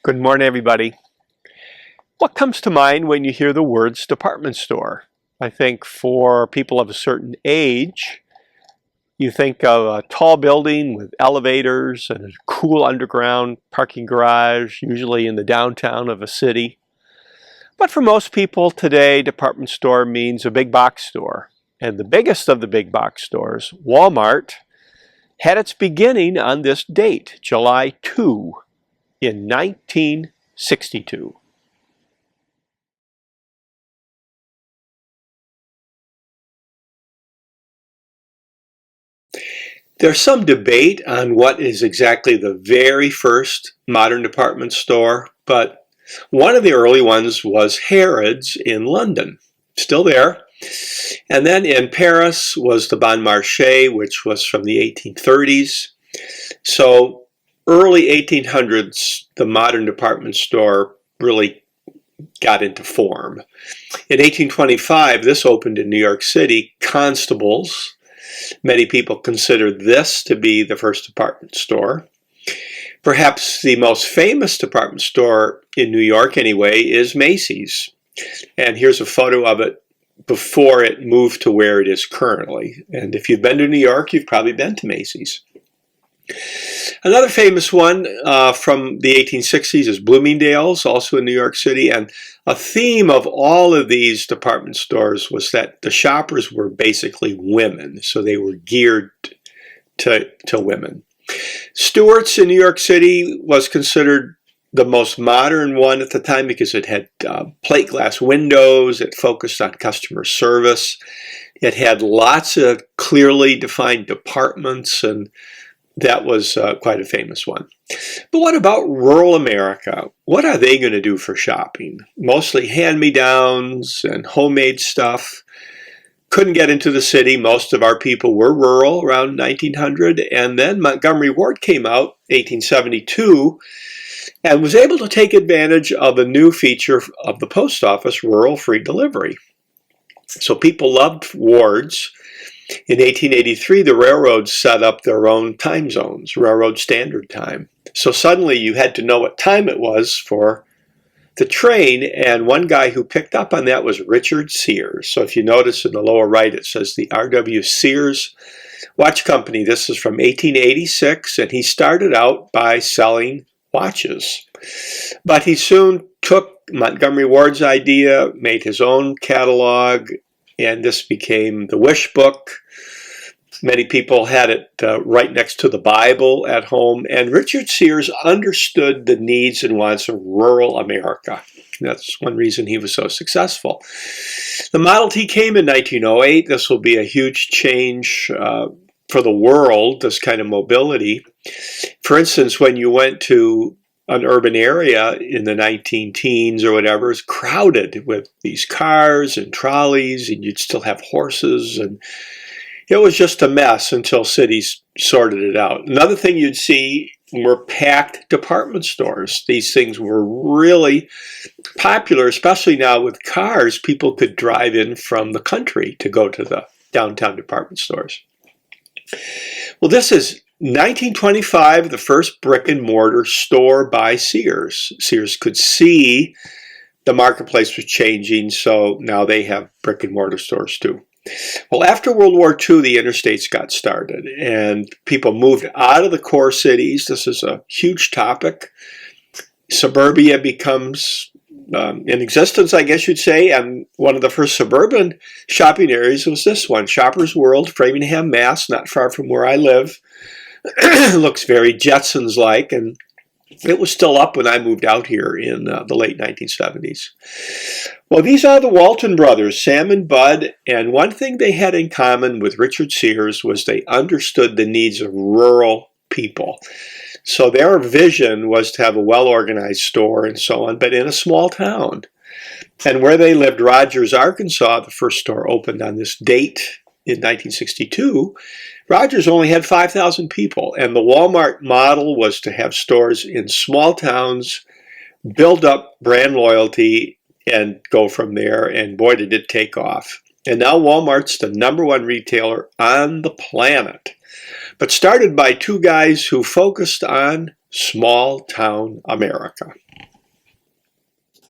Good morning, everybody. What comes to mind when you hear the words department store? I think for people of a certain age, you think of a tall building with elevators and a cool underground parking garage, usually in the downtown of a city. But for most people today, department store means a big box store. And the biggest of the big box stores, Walmart, had its beginning on this date, July 2, in 1962. There's some debate on what is exactly the very first modern department store, but one of the early ones was Harrods in London, still there. And then in Paris was the Bon Marché, which was from the 1830s. So early 1800s, the modern department store really got into form. In 1825, this opened in New York City, Constable's. Many people consider this to be the first department store. Perhaps the most famous department store in New York anyway is Macy's. And here's a photo of it before it moved to where it is currently. And if you've been to New York, you've probably been to Macy's. Another famous one from the 1860s is Bloomingdale's, also in New York City. And a theme of all of these department stores was that the shoppers were basically women, so they were geared to women. Stewart's in New York City was considered the most modern one at the time because it had plate glass windows, it focused on customer service, it had lots of clearly defined departments, and that was quite a famous one. But what about rural America? What are they going to do for shopping? Mostly hand-me-downs and homemade stuff. Couldn't get into the city. Most of our people were rural around 1900. And then Montgomery Ward came out, 1872, and was able to take advantage of a new feature of the post office, rural free delivery. So people loved Ward's. In 1883, the railroads set up their own time zones, Railroad Standard Time. So suddenly you had to know what time it was for the train, and one guy who picked up on that was Richard Sears. So if you notice in the lower right, it says the R.W. Sears Watch Company. This is from 1886, and he started out by selling watches. But he soon took Montgomery Ward's idea, made his own catalog, and this became the Wish Book. Many people had it right next to the Bible at home, and Richard Sears understood the needs and wants of rural America. That's one reason he was so successful. The Model T came in 1908. This will be a huge change for the world, this kind of mobility. For instance, when you went to an urban area in the 19-teens or whatever, is crowded with these cars and trolleys, and you'd still have horses, and it was just a mess until cities sorted it out. Another thing you'd see were packed department stores. These things were really popular, especially now with cars. People could drive in from the country to go to the downtown department stores. Well, this is 1925, the first brick and mortar store by Sears. Sears could see the marketplace was changing, so now they have brick and mortar stores too. Well, after World War II, the interstates got started and people moved out of the core cities. This is a huge topic. Suburbia becomes in existence, I guess you'd say, and one of the first suburban shopping areas was this one, Shoppers World, Framingham, Mass., not far from where I live. Looks very Jetsons-like, and it was still up when I moved out here in the late 1970s. Well, these are the Walton brothers, Sam and Bud, and one thing they had in common with Richard Sears was they understood the needs of rural people. So their vision was to have a well-organized store and so on, but in a small town. And where they lived, Rogers, Arkansas, the first store opened on this date in 1962. Rogers only had 5,000 people, and the Walmart model was to have stores in small towns, build up brand loyalty, and go from there, and boy, did it take off. And now Walmart's the #1 retailer on the planet, but started by two guys who focused on Small town America.